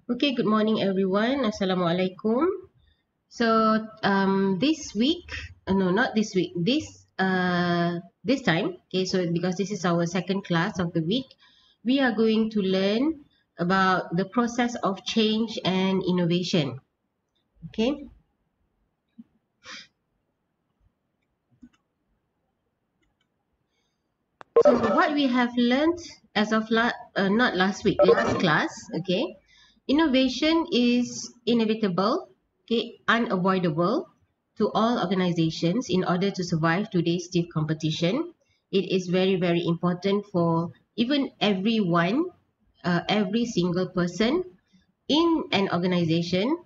Okay, good morning everyone. Assalamualaikum. So this week, no, not this week. This time, okay. So because this is our second class of the week, we are going to learn about the process of change and innovation. Okay. So what we have learned as of not last week, last class, okay. Innovation is inevitable, okay, unavoidable to all organizations in order to survive today's stiff competition. It is very, very important for even everyone, every single person in an organization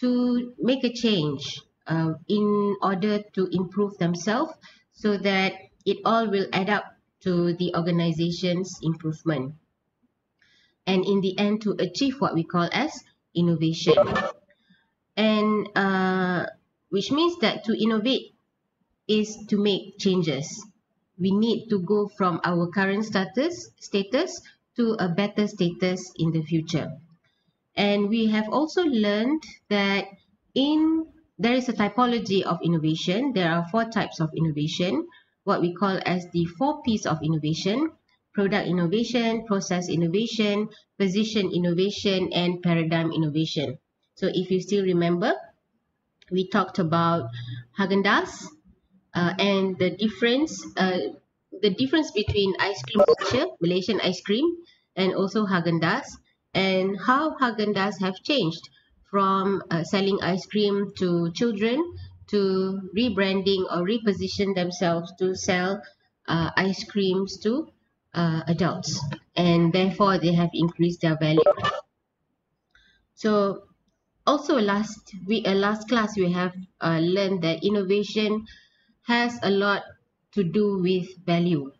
to make a change in order to improve themselves so that it all will add up to the organization's improvement and in the end to achieve what we call as innovation. And which means that to innovate is to make changes. We need to go from our current status to a better status in the future. And we have also learned that there is a typology of innovation. There are 4 types of innovation, what we call as the 4 P's of innovation: product innovation, process innovation, position innovation, and paradigm innovation. So if you still remember, we talked about Haagen-Dazs and the difference between ice cream Malaysian ice cream, and also Haagen-Dazs, and how Haagen-Dazs have changed from selling ice cream to children to rebranding or reposition themselves to sell ice creams to adults, and therefore they have increased their value. So also last class we have learned that innovation has a lot to do with value.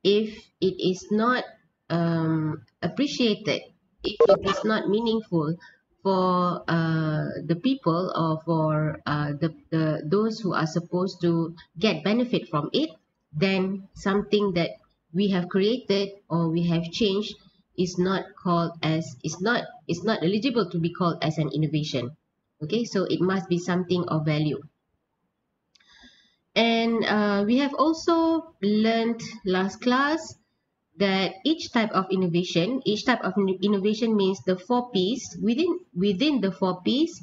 If it is not appreciated, if it is not meaningful for the people or for those who are supposed to get benefit from it, then something that we have created or we have changed is not eligible to be called as an innovation. Okay, so it must be something of value. And we have also learned last class that each type of innovation means the 4 P's. Within the 4 P's,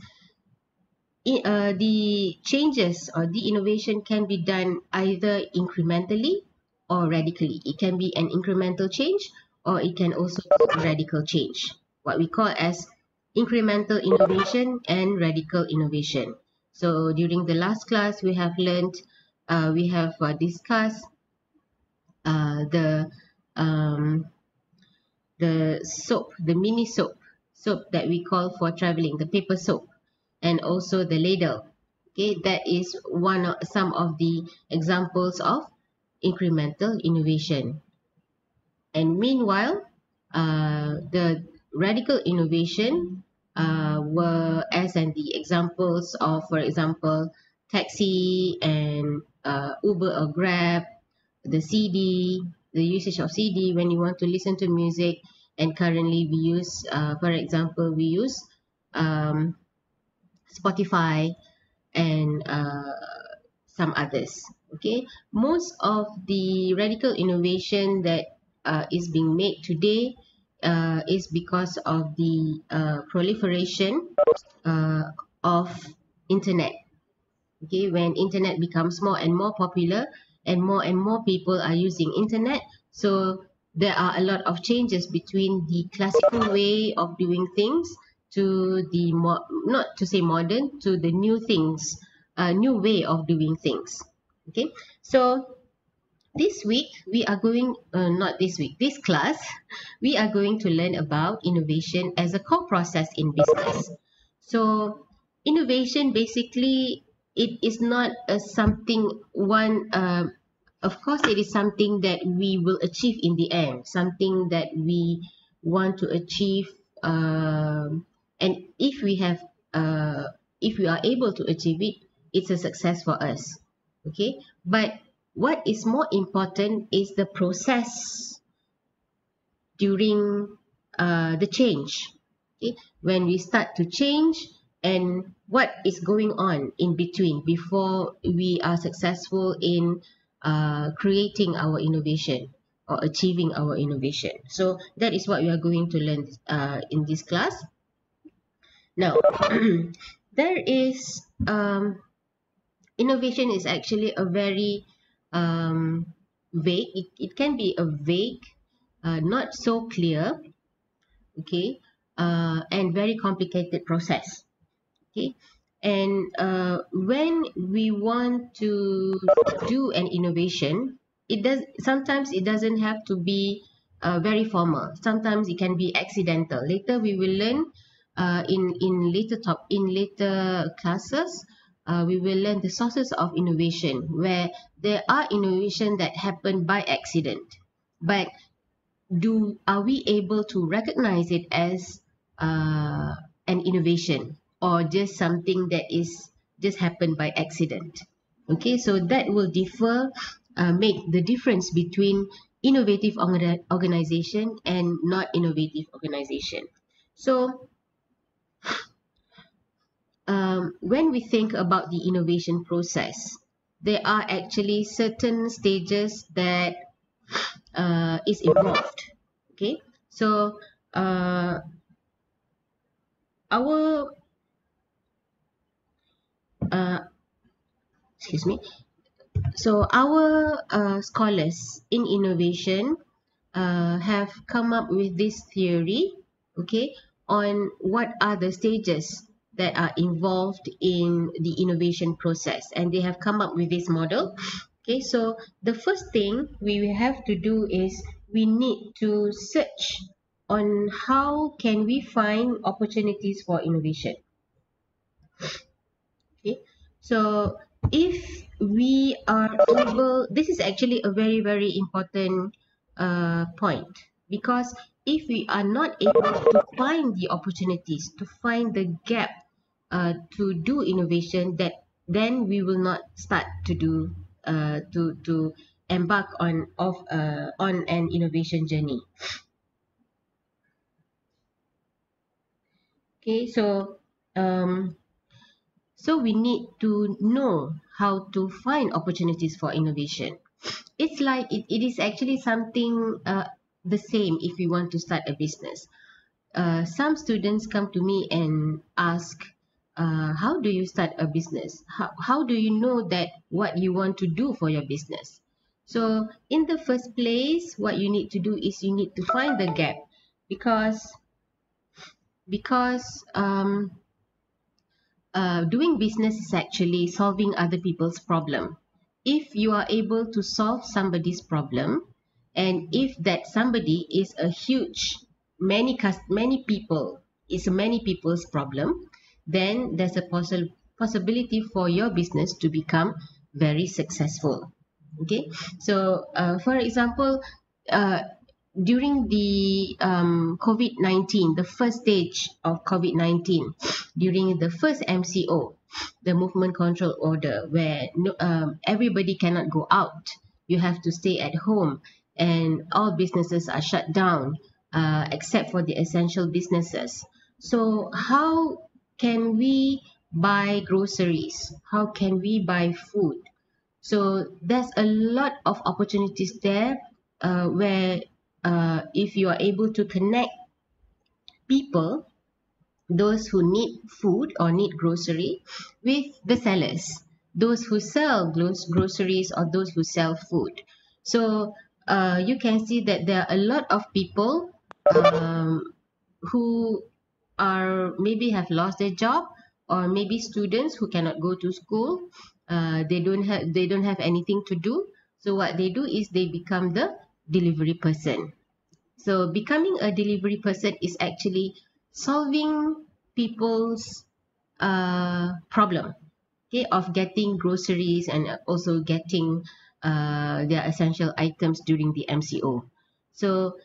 the changes or the innovation can be done either incrementally or radically. It can be an incremental change or it can also be a radical change, what we call as incremental innovation and radical innovation. So during the last class, we have learned, we have discussed the soap, the mini soap that we call for traveling, the paper soap, and also the ladle. Okay, that is some of the examples of incremental innovation. And meanwhile, the radical innovation were as in the examples of, for example, taxi and Uber or Grab, the CD, the usage of CD when you want to listen to music. And currently we use, for example, we use Spotify and some others. Okay, most of the radical innovation that is being made today is because of the proliferation of internet. Okay, when internet becomes more and more popular and more people are using internet, so there are a lot of changes between the classical way of doing things to the not to say modern, to the new things, new way of doing things. Okay, so this week we are going not this week, this class we are going to learn about innovation as a core process in business. So innovation, basically, it is not a something one of course it is something that we will achieve in the end, something that we want to achieve, and if we are able to achieve it, it's a success for us. Okay, but what is more important is the process during the change. Okay, when we start to change and what is going on in between before we are successful in creating our innovation or achieving our innovation. So that is what we are going to learn in this class. Now, there is innovation is actually a very vague. It can be a vague, not so clear, okay, and very complicated process. Okay, and when we want to do an innovation, sometimes it doesn't have to be very formal. Sometimes it can be accidental. Later we will learn in later classes. We will learn the sources of innovation, where there are innovation that happen by accident, but are we able to recognize it as an innovation, or just something that is just happened by accident? Okay, so that will make the difference between innovative organization and not innovative organization. So when we think about the innovation process, there are actually certain stages that is involved. Okay, so our excuse me. So our scholars in innovation have come up with this theory, okay, on what are the stages that are involved in the innovation process, and they have come up with this model. Okay, so the first thing we will have to do is we need to search on how can we find opportunities for innovation. Okay, so if we are able, this is actually a very, very important point, because if we are not able to find the opportunities, to find the gap to do innovation, then we will not start to do to embark on an innovation journey. Okay, so we need to know how to find opportunities for innovation. It's like it is actually something the same if we want to start a business. Some students come to me and ask, how do you start a business? How do you know that what you want to do for your business? So in the first place, what you need to do is you need to find the gap, because doing business is actually solving other people's problem. If you are able to solve somebody's problem, and if that somebody is a huge many people, it's many people's problem, then there's a possibility for your business to become very successful. Okay, so for example, during the COVID-19, the first stage of COVID-19, during the first MCO, the movement control order, where everybody cannot go out, you have to stay at home, and all businesses are shut down except for the essential businesses. So how can we buy groceries? How can we buy food? So there's a lot of opportunities there where if you are able to connect people, those who need food or need grocery, with the sellers, those who sell groceries or those who sell food. So you can see that there are a lot of people who are maybe have lost their job, or maybe students who cannot go to school. They don't have anything to do. So what they do is they become the delivery person. So becoming a delivery person is actually solving people's problem, okay, of getting groceries and also getting their essential items during the MCO. So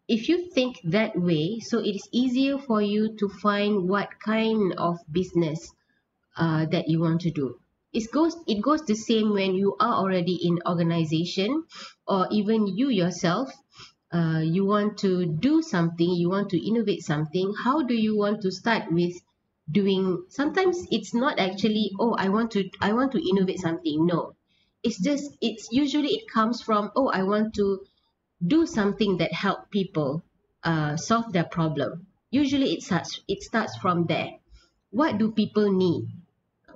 if you think that way, so it is easier for you to find what kind of business that you want to do. It goes the same when you are already in organization, or even you yourself you want to do something, you want to innovate something, how do you want to start with doing? Sometimes it's not actually, oh, I want to innovate something. No, it's usually it comes from, oh, I want to do something that help people solve their problem. Usually it starts from there. What do people need?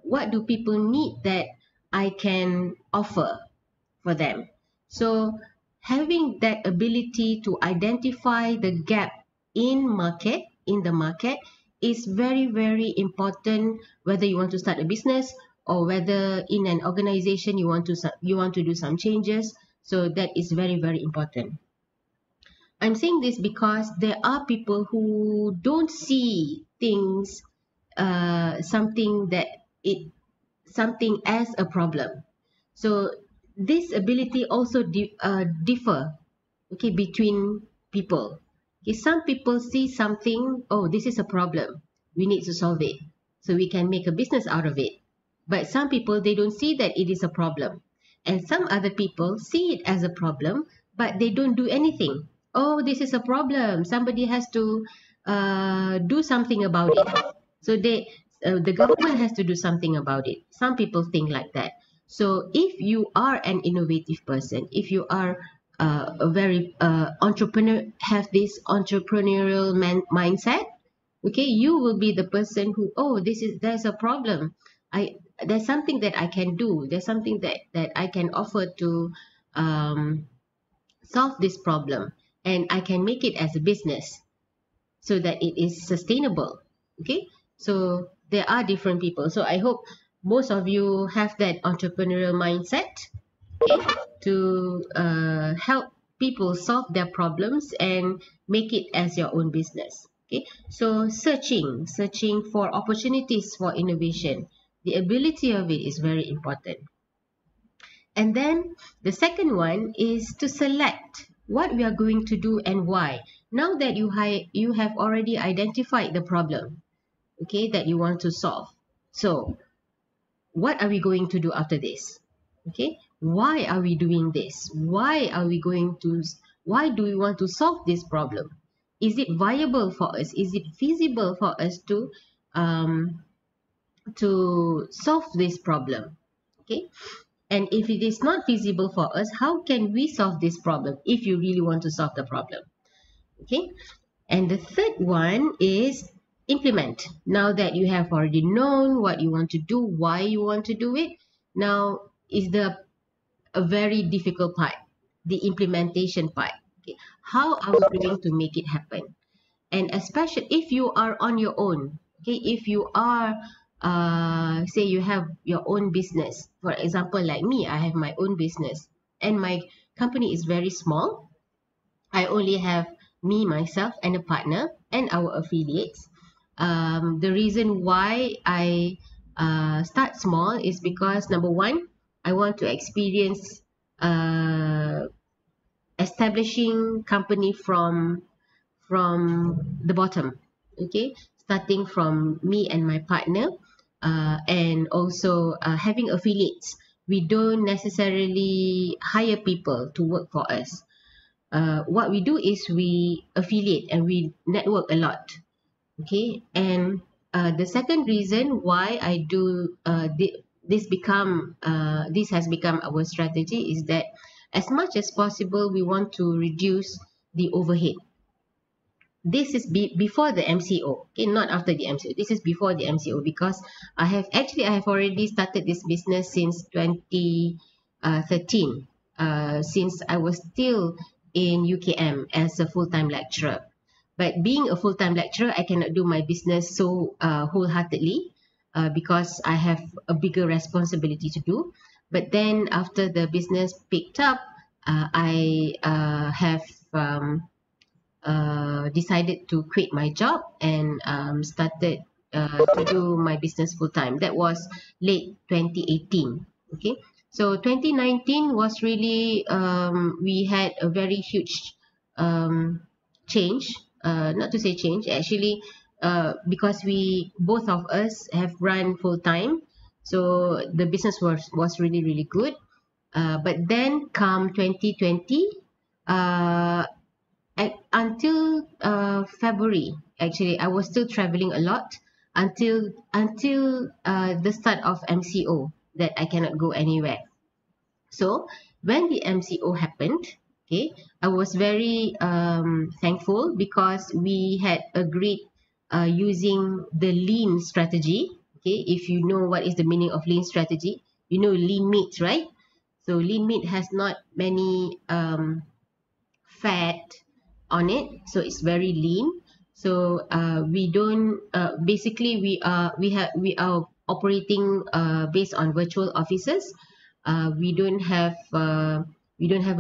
What do people need that I can offer for them? So having that ability to identify the gap in the market is very, very important, whether you want to start a business or whether in an organization you want to do some changes. So that is very, very important. I'm saying this because there are people who don't see things, something that it something as a problem. So this ability also differ, okay, between people. Okay, some people see something, oh, this is a problem, we need to solve it, so we can make a business out of it. But some people, they don't see that it is a problem, and some other people see it as a problem, but they don't do anything. Oh, this is a problem, somebody has to do something about it. So the government has to do something about it. Some people think like that. So if you are an innovative person, if you are a very entrepreneur, have this entrepreneurial mindset, okay, you will be the person who, oh, there's a problem. There's something that I can do. There's something that I can offer to solve this problem, and I can make it as a business so that it is sustainable. Okay, so there are different people. So I hope most of you have that entrepreneurial mindset, okay, to help people solve their problems and make it as your own business. Okay, so searching for opportunities for innovation, the ability of it is very important. And then the second one is to select what we are going to do and why. Now that you have already identified the problem, okay, that you want to solve. So what are we going to do after this? Okay, why are we doing this? Why do we want to solve this problem? Is it viable for us? Is it feasible for us to solve this problem? Okay, and if it is not feasible for us, how can we solve this problem if you really want to solve the problem? Okay, and the third one is implement. Now that you have already known what you want to do, why you want to do it, now is a very difficult part, the implementation part. Okay, how are we going to make it happen? And especially if you are on your own, okay, if you are say you have your own business, for example, like me, I have my own business and my company is very small. I only have me, myself, and a partner and our affiliates. The reason why I start small is because, number one, I want to experience establishing company from the bottom, okay, starting from me and my partner, and also having affiliates. We don't necessarily hire people to work for us. What we do is we affiliate and we network a lot. Okay, and the second reason why I do this has become our strategy is that as much as possible we want to reduce the overhead. This is before the MCO, okay, not after the MCO. This is before the MCO, because I have already started this business since 2013, since I was still in UKM as a full-time lecturer. But being a full-time lecturer, I cannot do my business so wholeheartedly because I have a bigger responsibility to do. But then after the business picked up, I have decided to quit my job and started to do my business full-time. That was late 2018. Okay, so 2019 was really we had a very huge change, not to say change actually, because we both of us have run full-time, so the business was really, really good. But then come 2020, until February. Actually, I was still traveling a lot until the start of MCO, that I cannot go anywhere. So when the MCO happened, okay, I was very thankful because we had agreed using the lean strategy. Okay, if you know what is the meaning of lean strategy, you know lean meat, right? So lean meat has not many fat on it, so it's very lean. So we don't basically we are operating based on virtual offices. We don't have a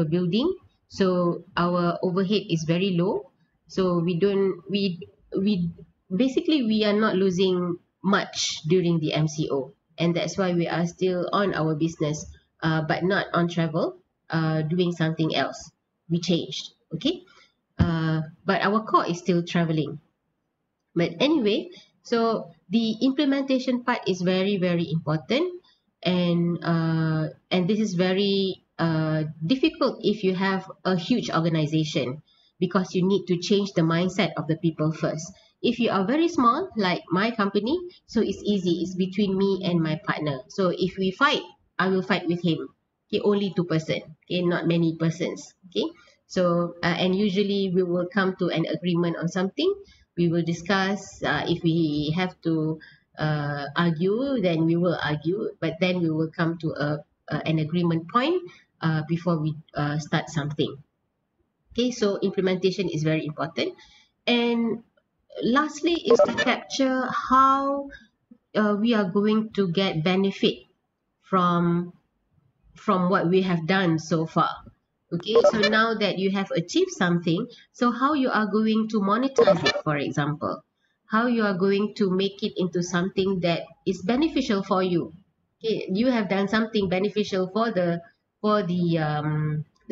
building, so our overhead is very low. So we basically we are not losing much during the MCO, and that's why we are still on our business, but not on travel, doing something else. We changed, okay. But our core is still traveling. But anyway, so the implementation part is very, very important, and this is very difficult if you have a huge organization, because you need to change the mindset of the people first. If you are very small, like my company, so it's easy. It's between me and my partner. So if we fight, I will fight with him. Okay, only two person. Okay, not many persons. Okay, so and usually we will come to an agreement on something. We will discuss. If we have to argue, then we will argue, but then we will come to an agreement point before we start something. Okay, so implementation is very important. And lastly is to capture how we are going to get benefit from what we have done so far. Okay, so now that you have achieved something, so how you are going to monetize it, for example, how you are going to make it into something that is beneficial for you. Okay, you have done something beneficial for the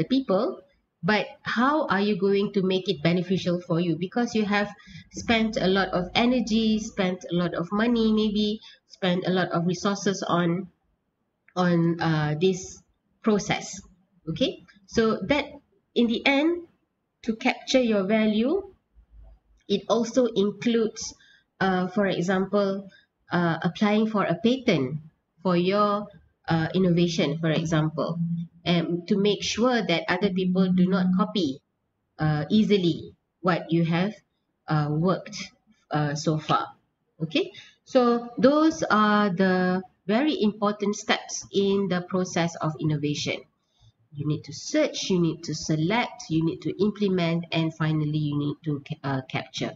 people, but how are you going to make it beneficial for you? Because you have spent a lot of energy, spent a lot of money, maybe spent a lot of resources on this process. Okay, so that in the end, to capture your value, it also includes for example, applying for a patent for your innovation, for example, and to make sure that other people do not copy easily what you have worked so far. Okay, so those are the very important steps in the process of innovation. You need to search, you need to select, you need to implement, and finally you need to capture.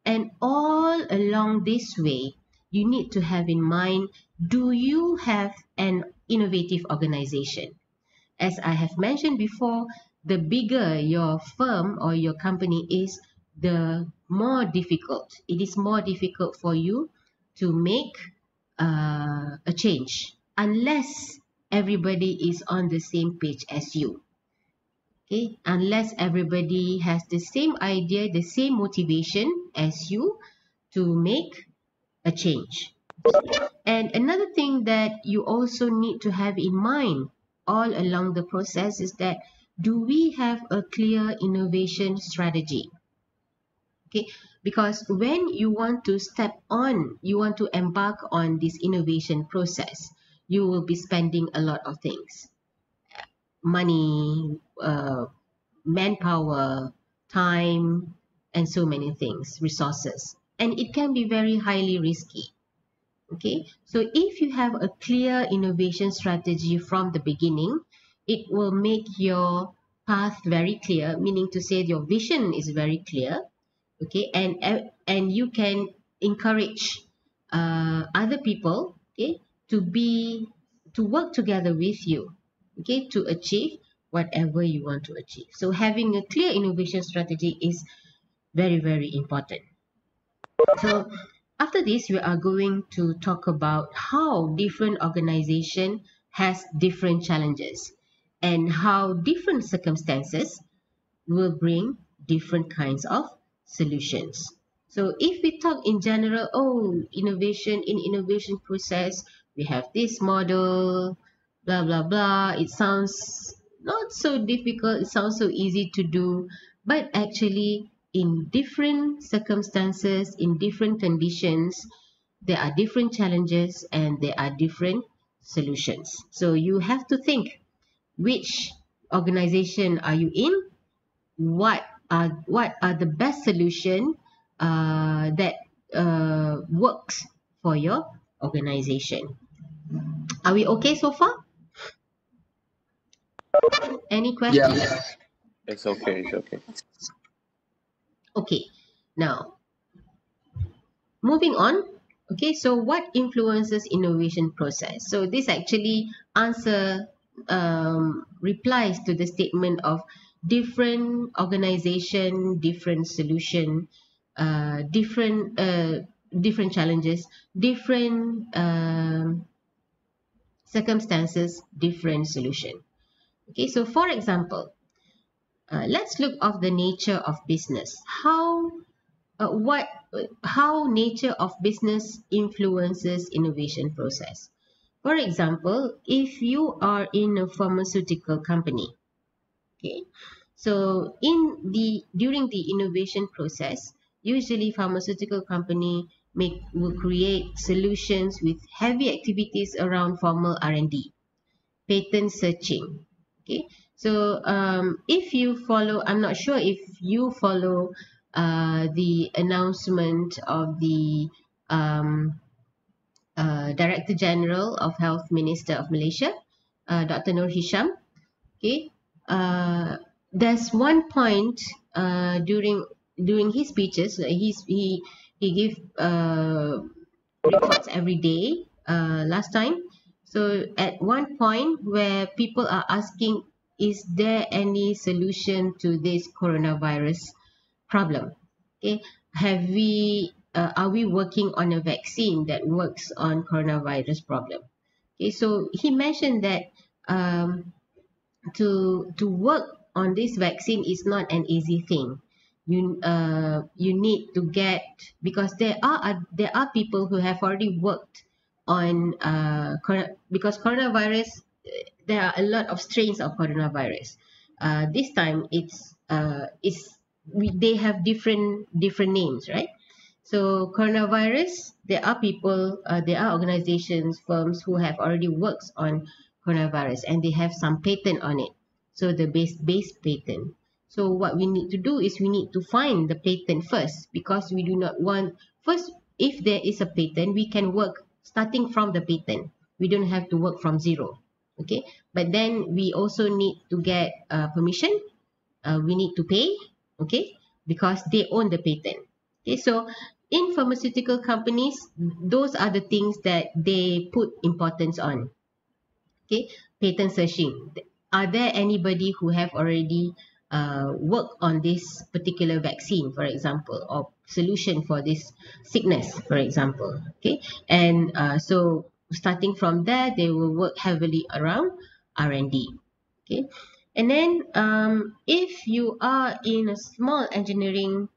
And all along this way, you need to have in mind, do you have an innovative organization? As I have mentioned before, the bigger your firm or your company is, the more difficult. It is more difficult for you to make a change unless everybody is on the same page as you. Okay, unless everybody has the same idea, the same motivation as you to make a change. And another thing that you also need to have in mind all along the process is that, do we have a clear innovation strategy? Okay, because when you want to you want to embark on this innovation process, you will be spending a lot of things: money, manpower, time, and so many things, resources. And it can be very highly risky. Okay, so if you have a clear innovation strategy from the beginning, it will make your path very clear, meaning to say your vision is very clear. Okay, and you can encourage other people, okay, to work together with you, okay, to achieve whatever you want to achieve. So having a clear innovation strategy is very, very important. So after this, we are going to talk about how different organization has different challenges, and how different circumstances will bring different kinds of solutions. So if we talk in general, innovation process, we have this model, blah blah blah. It sounds not so difficult. It sounds so easy to do, but actually in different circumstances, in different conditions, there are different challenges and there are different solutions. So you have to think, which organization are you in? What are the best solution that works for your organization? Are we okay so far? Any questions? Yeah, it's okay. It's okay. Okay, now moving on. Okay, so what influences innovation process? So this actually answer replies to the statement of different organization, different solution, different challenges, different circumstances, different solution. Okay, so for example, let's look of the nature of business. How nature of business influences innovation process. For example, if you are in a pharmaceutical company, okay, so during the innovation process, usually pharmaceutical company will create solutions with heavy activities around formal R&D, patent searching. Okay, so if you follow, I'm not sure if you follow the announcement of the Director General of Health Minister of Malaysia, Dr. Nur Hisham. Okay, there's one point during his speeches. He gave reports every day last time. So at one point where people are asking, is there any solution to this coronavirus problem? Okay, are we working on a vaccine that works on coronavirus problem? Okay, so he mentioned that to work on this vaccine is not an easy thing. You need to get, because there are people who have already worked on because coronavirus, there are a lot of strains of coronavirus. This time they have different names, right? So coronavirus, there are people, there are organizations, firms who have already worked on coronavirus and they have some patent on it. So the base patent. So what we need to do is we need to find the patent first, because we do not want, first, if there is a patent, we can work starting from the patent. We don't have to work from zero. Okay, but then we also need to get permission. We need to pay, okay, because they own the patent. Okay, so in pharmaceutical companies, those are the things that they put importance on. Okay, patent searching. Are there anybody who have already worked on this particular vaccine, for example, or solution for this sickness, for example? Okay, and so starting from there, they will work heavily around R&D. Okay, and then if you are in a small engineering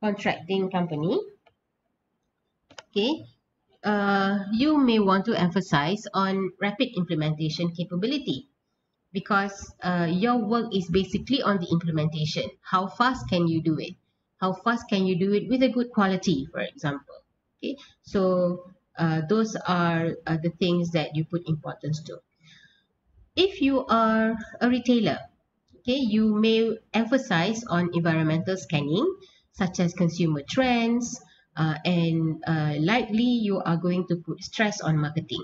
contracting company, okay, you may want to emphasize on rapid implementation capability, because your work is basically on the implementation. How fast can you do it? How fast can you do it with a good quality, for example? Okay, so those are the things that you put importance to. If you are a retailer, okay, you may emphasize on environmental scanning, such as consumer trends, and likely you are going to put stress on marketing.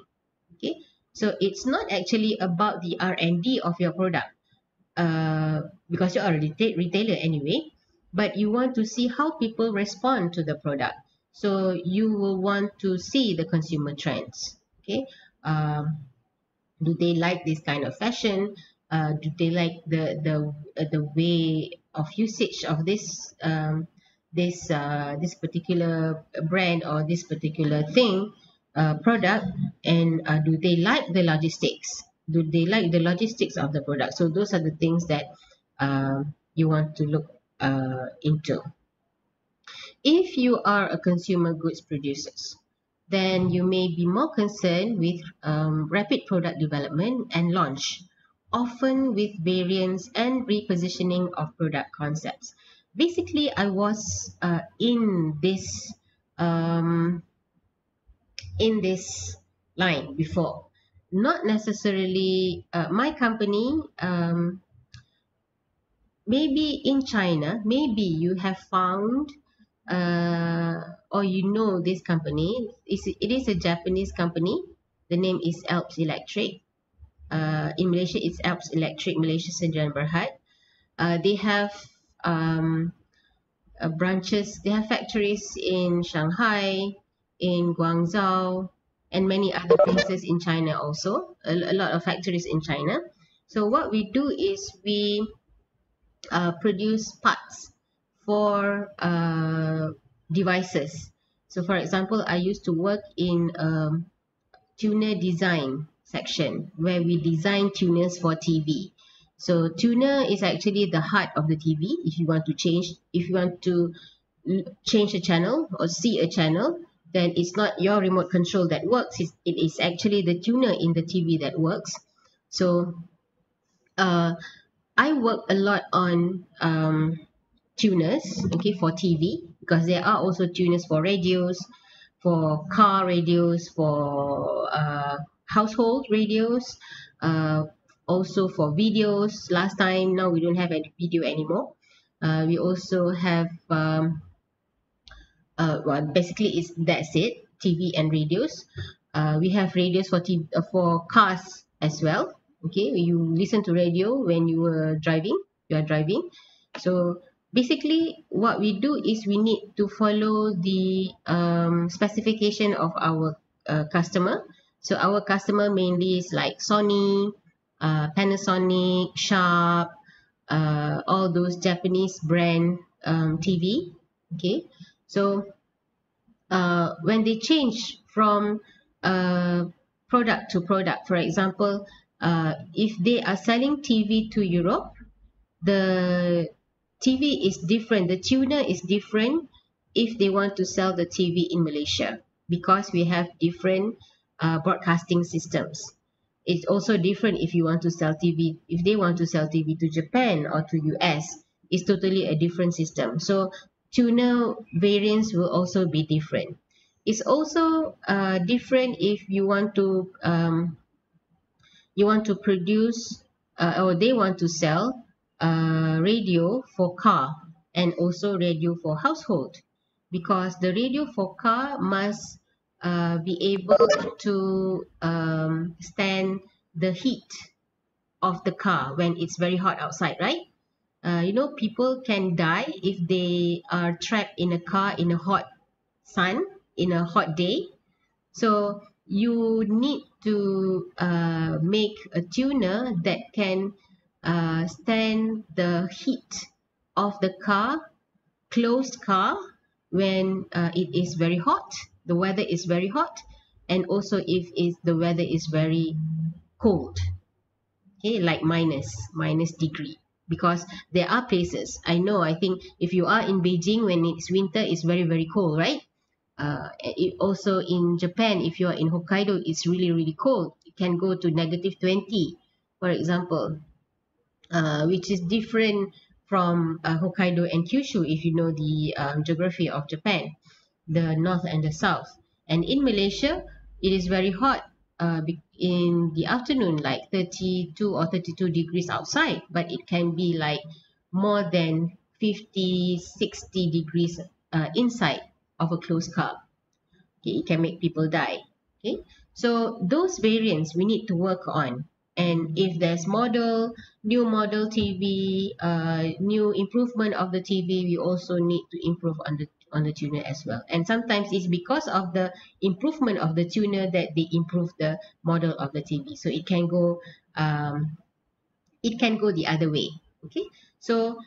Okay, so it's not actually about the R&D of your product, because you're a retailer anyway, but you want to see how people respond to the product. So you will want to see the consumer trends. Okay, do they like this kind of fashion? Do they like the way of usage of this particular brand or this particular thing, product? And do they like the logistics? Do they like the logistics of the product? So those are the things that you want to look into. If you are a consumer goods producer, then you may be more concerned with rapid product development and launch, often with variants and repositioning of product concepts. Basically, I was um, in this line before. Not necessarily my company. Maybe in China, maybe you have found or you know this company. It is a Japanese company. The name is Alps Electric. In Malaysia, it's Alps Electric Malaysia Sdn Bhd. They have um, branches, they have factories in Shanghai, in Guangzhou, and many other places in China also. A lot of factories in China. So what we do is we produce parts for devices. So for example, I used to work in tuner design section where we design tuners for TV. So tuner is actually the heart of the TV. If you want to change a channel or see a channel, then it's not your remote control that works. It is actually the tuner in the TV that works. So uh, I work a lot on tuners, okay, for TV, because there are also tuners for radios, for car radios, for household radios, uh, also for videos. Last time, now we don't have any video anymore. We also have well, basically that's it, TV and radios. We have radios for for cars as well. Okay, you listen to radio when you are driving. So basically what we do is we need to follow the specification of our customer. So our customer mainly is like Sony, Panasonic, Sharp, all those Japanese brand TV. Okay, so when they change from product to product, for example, if they are selling TV to Europe, the TV is different, the tuner is different if they want to sell the TV in Malaysia, because we have different broadcasting systems. It's also different if you want to sell TV, if they want to sell TV to Japan or to US, it's totally a different system. So tuner variants will also be different. It's also different if you want to produce or they want to sell radio for car and also radio for household, because the radio for car must be able to stand the heat of the car when it's very hot outside, right? People can die if they are trapped in a car in a hot sun in a hot day. So you need to make a tuner that can stand the heat of the car, closed car, when it is very hot, the weather is very hot, and also if the weather is very cold, okay, like minus degree. Because there are places, I think if you are in Beijing when it's winter, it's very, very cold, right? Also in Japan, if you are in Hokkaido, it's really, really cold. It can go to -20, for example, which is different from Hokkaido and Kyushu, if you know the geography of Japan, the north and the south. And in Malaysia, it is very hot in the afternoon, like 32 or 32 degrees outside, but it can be like more than 50, 60 degrees inside of a closed car. Okay, it can make people die. Okay, so those variants we need to work on. And if there's new model TV, new improvement of the TV, we also need to improve on the tuner as well. And sometimes it's because of the improvement of the tuner that they improve the model of the TV. So it can go the other way. Okay, so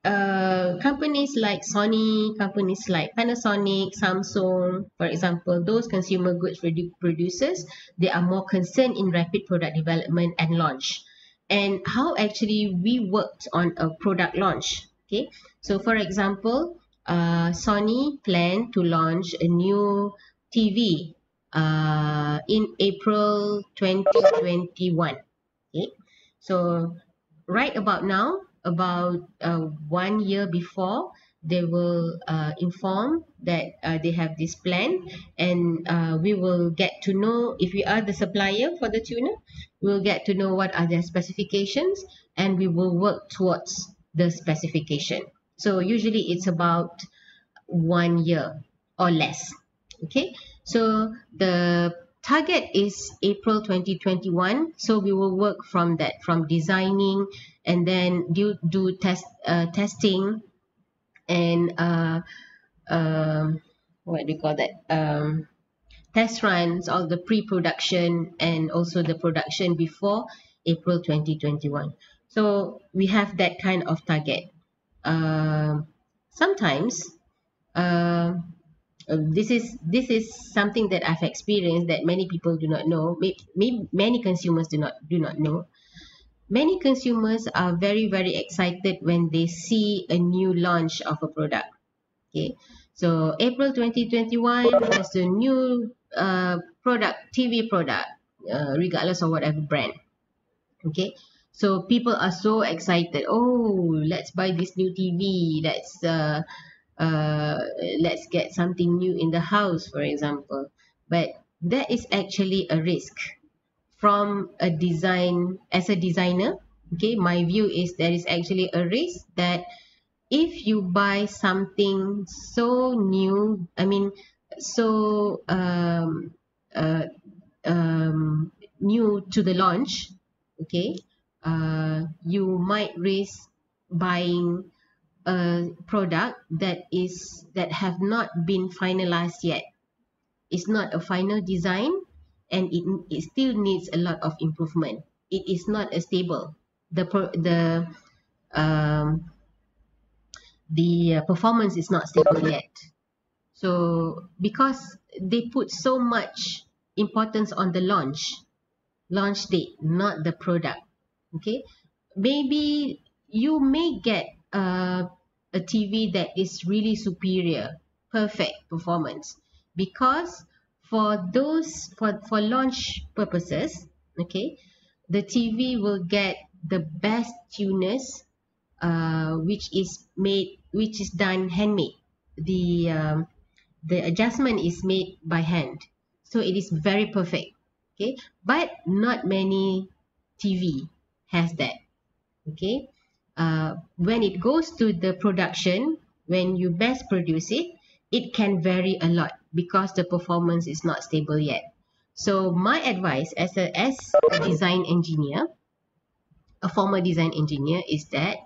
companies like Sony, companies like Panasonic, Samsung, for example, those consumer goods producers, they are more concerned in rapid product development and launch. And how actually we worked on a product launch. Okay, so for example, Sony planned to launch a new TV in April 2021. Okay, So right about now, about 1 year before, they will inform that they have this plan, and we will get to know, if we are the supplier for the tuner, we'll get to know what are their specifications, and we will work towards the specification. So usually it's about 1 year or less. Okay, so the target is April 2021. So we will work from that, from designing, and then do testing, and what do you call that, test runs, all the pre-production, and also the production before April 2021. So we have that kind of target. Sometimes uh, this is something that I've experienced that many people do not know. Maybe many consumers do not know. Many consumers are very very excited when they see a new launch of a product. Okay, so April 2021, there's a new product, TV product, regardless of whatever brand. Okay, so people are so excited. Oh, let's buy this new TV. Uh, let's get something new in the house, for example. But that is actually a risk from a design, as a designer. Okay, my view is there is actually a risk that if you buy something so new, I mean, so uh, new to the launch, okay, you might risk buying a product that have not been finalized yet. It's not a final design, and it still needs a lot of improvement. It is not a stable. Um, the performance is not stable yet. So because they put so much importance on the launch date, not the product. Okay, maybe you may get a TV that is really superior, perfect performance, because for launch purposes, okay, the TV will get the best tuners, which is done handmade. The adjustment is made by hand, so it is very perfect. Okay, but not many TV has that. Okay, when it goes to the production, when you best produce it, it can vary a lot because the performance is not stable yet. So my advice as a design engineer, a former design engineer, is that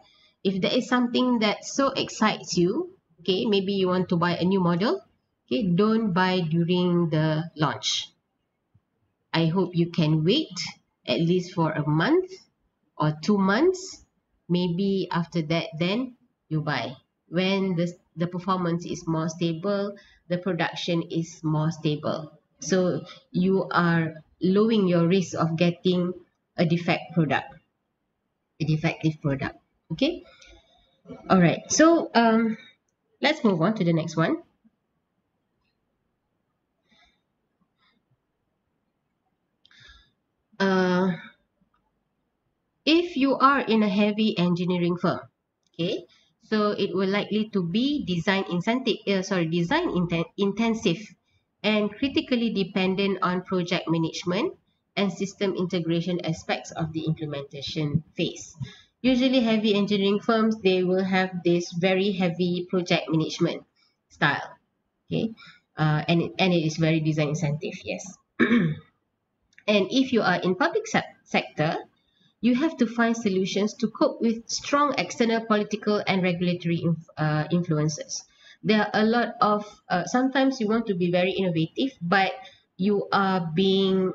if there is something that so excites you, okay, maybe you want to buy a new model, okay, don't buy during the launch. I hope you can wait at least for a month or 2 months. Maybe after that, then you buy. When the performance is more stable, the production is more stable. So you are lowering your risk of getting a defective product. Okay. All right. So let's move on to the next one. Uh, if you are in a heavy engineering firm, okay, so it will likely to be intensive and critically dependent on project management and system integration aspects of the implementation phase. Usually heavy engineering firms, they will have this very heavy project management style. Okay, and it is very design incentive, yes. And if you are in public sector, you have to find solutions to cope with strong external political and regulatory influences. There are a lot of, sometimes you want to be very innovative, but you are being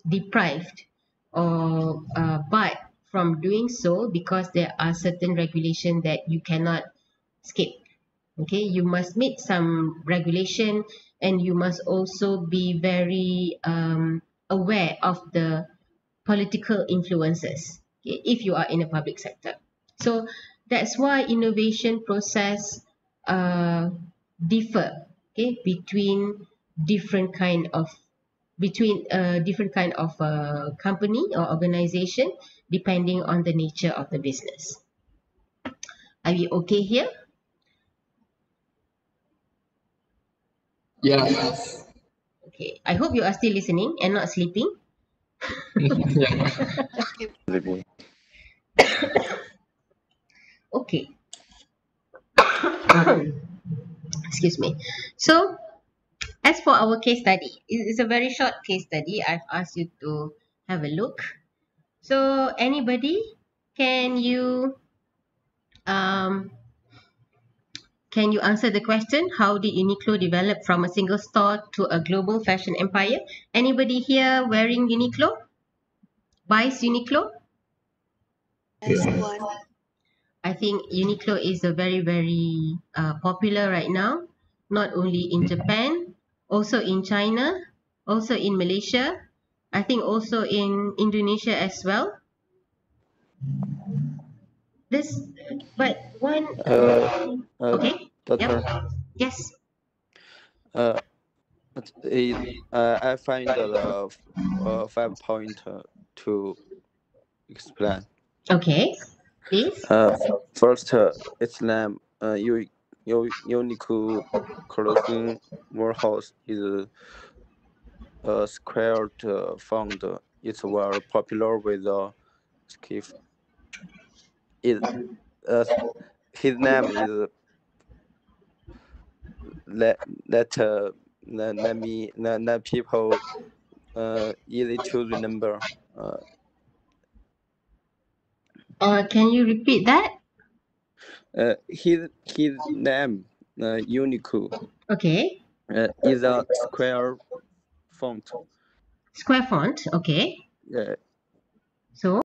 deprived or barred from doing so because there are certain regulations that you cannot skip. Okay, you must meet some regulation, and you must also be very aware of the political influences, okay, if you are in a public sector. So that's why innovation process differ, okay, between different kind of between a different kind of company or organization depending on the nature of the business. Are we okay here? Yes. Okay. I hope you are still listening and not sleeping. Yeah. Living. Okay. Excuse me. So, as for our case study, it's a very short case study. I've asked you to have a look. So, anybody, can you um, can you answer the question? How did Uniqlo develop from a single store to a global fashion empire? Anybody here wearing Uniqlo? Buys Uniqlo? Yes, Yeah. one. I think Uniqlo is a very popular right now, not only in Japan, also in China, also in Malaysia, I think also in Indonesia as well. This, but one, okay, yep, Doctor, yes, uh, it, I find the 5 point to explain. okay, please. First, its name, Uniqlo clothing warehouse is a squared font. It's very popular with skiff. It, uh, his name is let let people easy to remember. Can you repeat that? His name Uniqlo Okay, is a square font. square font, okay, Uh, so